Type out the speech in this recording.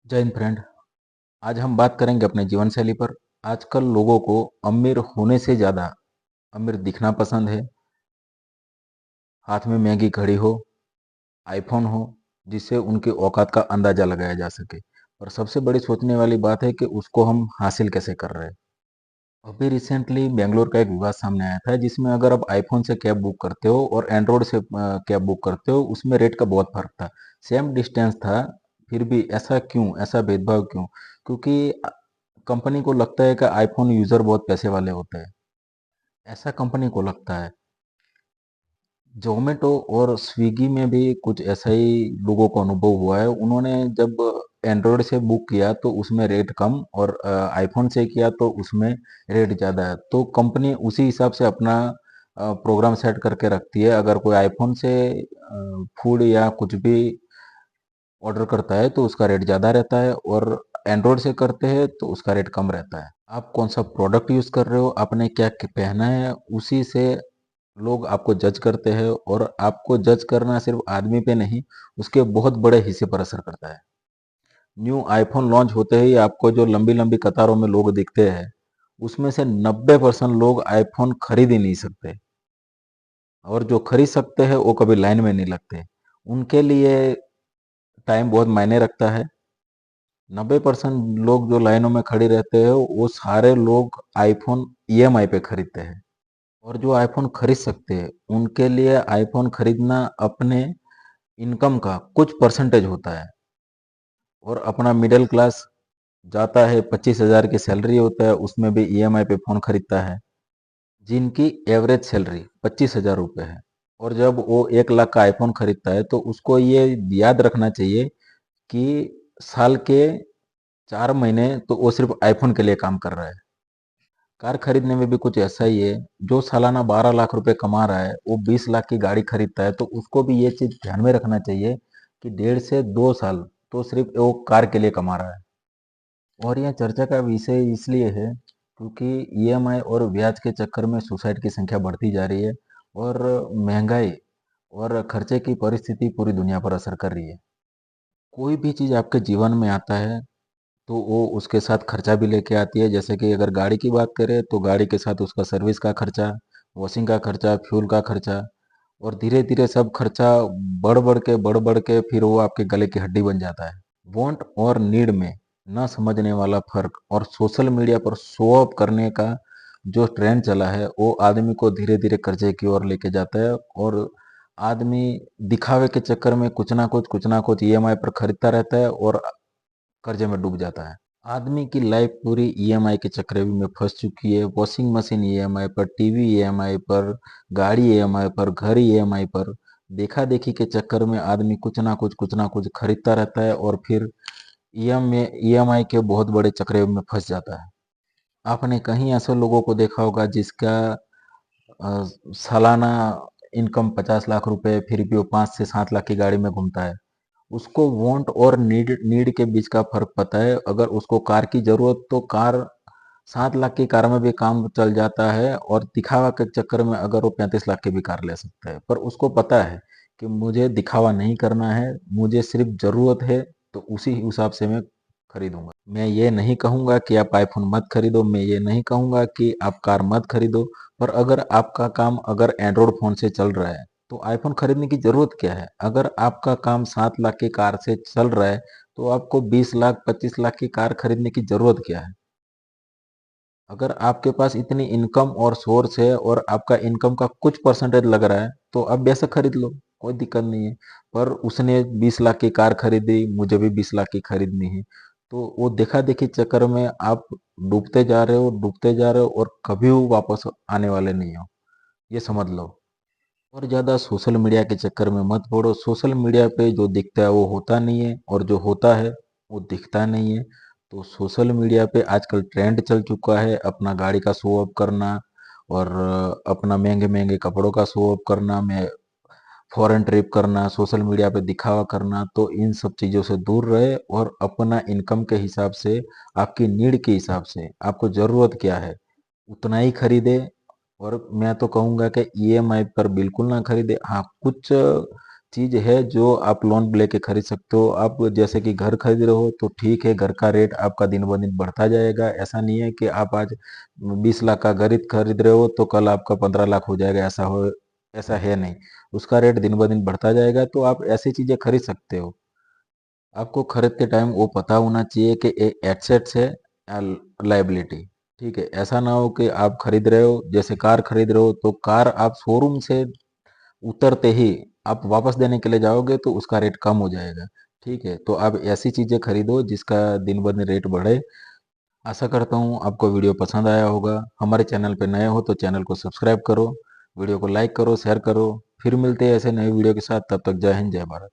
जय हिंद फ्रेंड। आज हम बात करेंगे अपने जीवन शैली पर। आजकल लोगों को अमीर होने से ज़्यादा अमीर दिखना पसंद है। हाथ में महंगी घड़ी हो, आईफोन हो, जिससे उनकी औकात का अंदाजा लगाया जा सके। और सबसे बड़ी सोचने वाली बात है कि उसको हम हासिल कैसे कर रहे हैं। अभी रिसेंटली बेंगलोर का एक विवाद सामने आया था, जिसमें अगर आप आईफोन से कैब बुक करते हो और एंड्रॉयड से कैब बुक करते हो, उसमें रेट का बहुत फर्क था। सेम डिस्टेंस था, फिर भी ऐसा क्यों, ऐसा भेदभाव क्यों? क्योंकि कंपनी को लगता है कि आईफोन यूजर बहुत पैसे वाले होते हैं, ऐसा कंपनी को लगता है। जोमेटो और स्विगी में भी कुछ ऐसा ही लोगों को अनुभव हुआ है। उन्होंने जब एंड्रॉयड से बुक किया तो उसमें रेट कम, और आईफोन से किया तो उसमें रेट ज़्यादा है। तो कंपनी उसी हिसाब से अपना प्रोग्राम सेट करके रखती है। अगर कोई आईफोन से फूड या कुछ भी ऑर्डर करता है तो उसका रेट ज़्यादा रहता है, और एंड्रॉयड से करते हैं तो उसका रेट कम रहता है। आप कौन सा प्रोडक्ट यूज़ कर रहे हो, आपने क्या पहना है, उसी से लोग आपको जज करते हैं। और आपको जज करना सिर्फ आदमी पे नहीं, उसके बहुत बड़े हिस्से पर असर करता है। न्यू आईफोन लॉन्च होते ही आपको जो लंबी लंबी कतारों में लोग दिखते हैं, उसमें से 90% लोग आईफोन खरीद ही नहीं सकते। और जो खरीद सकते हैं वो कभी लाइन में नहीं लगते। उनके लिए टाइम बहुत मायने रखता है। 90% लोग जो लाइनों में खड़े रहते हैं, वो सारे लोग आईफोन ईएमआई पे खरीदते हैं। और जो आईफोन खरीद सकते हैं, उनके लिए आईफोन खरीदना अपने इनकम का कुछ परसेंटेज होता है। और अपना मिडिल क्लास जाता है, 25,000 की सैलरी होता है, उसमें भी ईएमआई पे फोन खरीदता है, जिनकी एवरेज सैलरी 25,000 रुपये है। और जब वो 1 लाख का आईफोन खरीदता है तो उसको ये याद रखना चाहिए कि साल के 4 महीने तो वो सिर्फ आईफोन के लिए काम कर रहा है। कार खरीदने में भी कुछ ऐसा ही है। जो सालाना 12 लाख रुपए कमा रहा है, वो 20 लाख की गाड़ी खरीदता है, तो उसको भी ये चीज ध्यान में रखना चाहिए कि 1.5 से 2 साल तो सिर्फ वो कार के लिए कमा रहा है। और यह चर्चा का विषय इसलिए है क्योंकि ईएमआई और ब्याज के चक्कर में सुसाइड की संख्या बढ़ती जा रही है, और महंगाई और खर्चे की परिस्थिति पूरी दुनिया पर असर कर रही है। कोई भी चीज आपके जीवन में आता है तो वो उसके साथ खर्चा भी लेके आती है। जैसे कि अगर गाड़ी की बात करें तो गाड़ी के साथ उसका सर्विस का खर्चा, वॉशिंग का खर्चा, फ्यूल का खर्चा, और धीरे धीरे सब खर्चा बढ़ बढ़ के फिर वो आपके गले की हड्डी बन जाता है। वांट और नीड में न समझने वाला फर्क और सोशल मीडिया पर शो ऑफ करने का जो ट्रेंड चला है, वो आदमी को धीरे धीरे कर्जे की ओर लेके जाता है। और आदमी दिखावे के चक्कर में कुछ ना कुछ ईएमआई पर खरीदता रहता है और कर्जे में डूब जाता है। आदमी की लाइफ पूरी ईएमआई के चक्रव्यूह में फंस चुकी है। वॉशिंग मशीन ईएमआई पर, टीवी ईएमआई पर, गाड़ी ईएमआई पर, घर ईएमआई पर। देखा देखी के चक्कर में आदमी कुछ ना कुछ खरीदता रहता है, और फिर ईएमआई के बहुत बड़े चक्रव्यूह में फंस जाता है। आपने कहीं ऐसे लोगों को देखा होगा जिसका अ, सालाना इनकम 50 लाख रुपए, फिर भी वो 5 से 7 लाख की गाड़ी में घूमता है। उसको वांट और नीड के बीच का फर्क पता है। अगर उसको कार की जरूरत, तो कार 7 लाख की कार में भी काम चल जाता है, और दिखावा के चक्कर में अगर वो 35 लाख की भी कार ले सकता है। पर उसको पता है कि मुझे दिखावा नहीं करना है, मुझे सिर्फ जरूरत है, तो उसी हिसाब से मैं खरीदूंगा। मैं ये नहीं कहूंगा कि आप आईफोन मत खरीदो, मैं ये नहीं कहूंगा कि आप कार मत खरीदो। पर अगर आपका काम अगर एंड्रॉयड फोन से चल रहा है तो आईफोन खरीदने की जरूरत क्या है? अगर आपका काम 7 लाख की कार से चल रहा है तो आपको 20 लाख 25 लाख की कार खरीदने की जरूरत क्या है? अगर आपके पास इतनी इनकम और सोर्स है और आपका इनकम का कुछ परसेंटेज लग रहा है, तो आप बेशक खरीद लो, कोई दिक्कत नहीं है। पर उसने 20 लाख की कार खरीदी, मुझे भी 20 लाख की खरीदनी है, तो वो देखा देखी चक्कर में आप डूबते जा रहे हो, और कभी वो वापस आने वाले नहीं हो, ये समझ लो। और ज़्यादा सोशल मीडिया के चक्कर में मत पड़ो। सोशल मीडिया पे जो दिखता है वो होता नहीं है, और जो होता है वो दिखता नहीं है। तो सोशल मीडिया पे आजकल ट्रेंड चल चुका है अपना गाड़ी का शो ऑफ करना, और अपना महंगे महंगे कपड़ों का शो ऑफ करना, मैं फॉरेन ट्रिप करना, सोशल मीडिया पे दिखावा करना। तो इन सब चीज़ों से दूर रहे, और अपना इनकम के हिसाब से, आपकी नीड के हिसाब से, आपको ज़रूरत क्या है उतना ही खरीदे। और मैं तो कहूँगा कि ईएमआई पर बिल्कुल ना खरीदे। हाँ, कुछ चीज़ है जो आप लोन लेके खरीद सकते हो। आप जैसे कि घर खरीद रहे हो तो ठीक है, घर का रेट आपका दिन ब दिन बढ़ता जाएगा। ऐसा नहीं है कि आप आज 20 लाख का घर खरीद रहे हो तो कल आपका 15 लाख हो जाएगा, ऐसा है नहीं। उसका रेट दिन ब दिन बढ़ता जाएगा, तो आप ऐसी चीज़ें खरीद सकते हो। आपको खरीदते टाइम वो पता होना चाहिए कि ये एसेट्स है या लायबिलिटी। ठीक है, ऐसा ना हो कि आप खरीद रहे हो, जैसे कार खरीद रहे हो तो कार आप शोरूम से उतरते ही आप वापस देने के लिए जाओगे तो उसका रेट कम हो जाएगा। ठीक है, तो आप ऐसी चीजें खरीदो जिसका दिन ब दिन रेट बढ़े। आशा करता हूँ आपको वीडियो पसंद आया होगा। हमारे चैनल पे नए हो तो चैनल को सब्सक्राइब करो, वीडियो को लाइक करो, शेयर करो। फिर मिलते हैं ऐसे नए वीडियो के साथ। तब तक जय हिंद, जय भारत।